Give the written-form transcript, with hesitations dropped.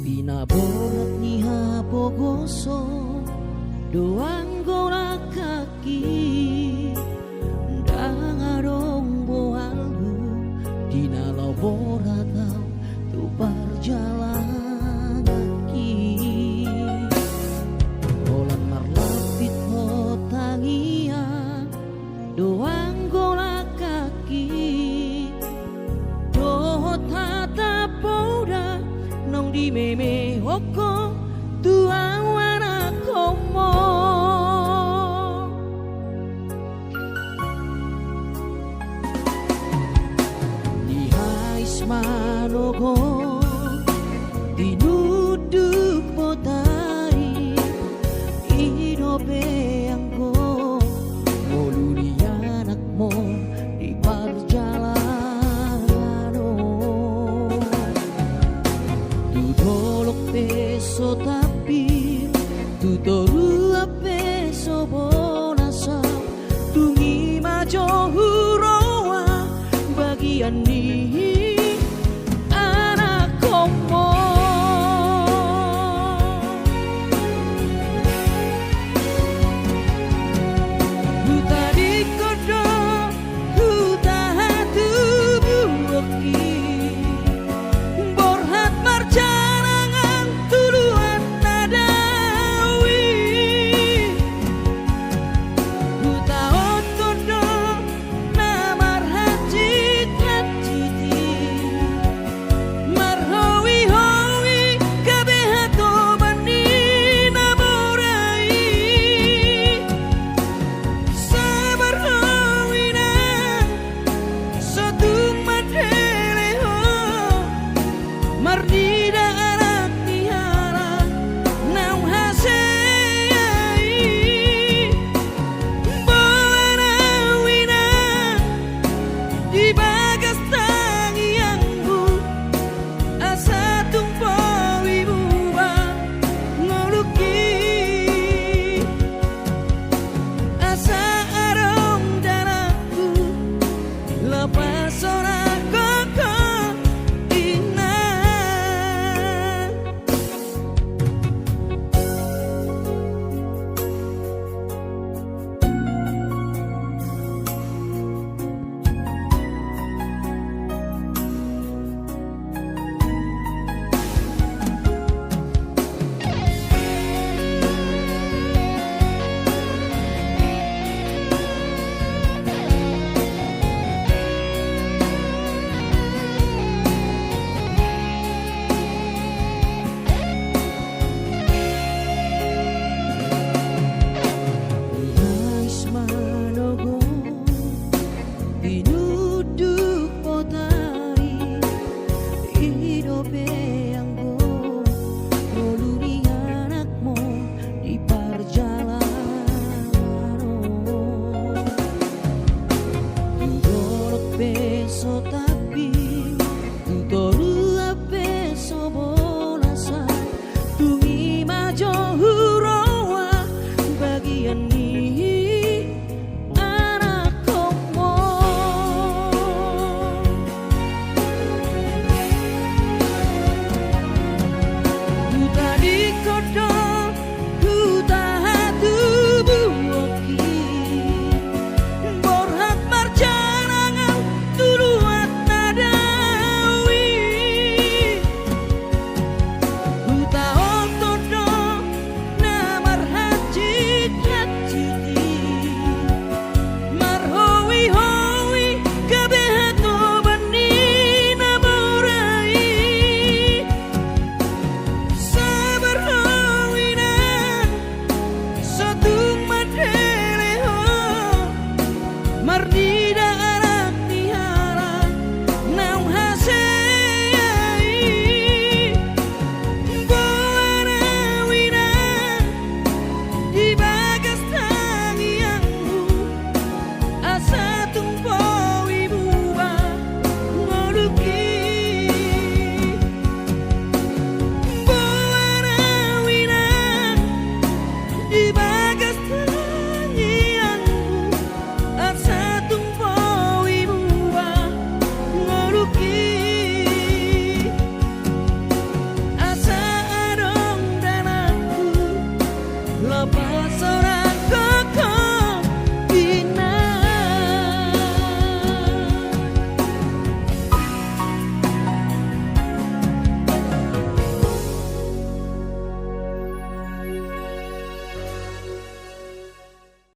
Pinaborat ni hapogoso doang gola kaki dangarong boalgu dinalau boratau tu perjalanan ki bolan marlapit ho tangia doang gola kaki doh tata poda nong di meme hoko tuang wana komo di hais manogo dinuduk potai idope angko moluri anakmu di perjalanan peso tapi tu toru peso bonasa tungi majo huroa bagian ni anak komo huta di kodo huta hatu buoki borhat marja apa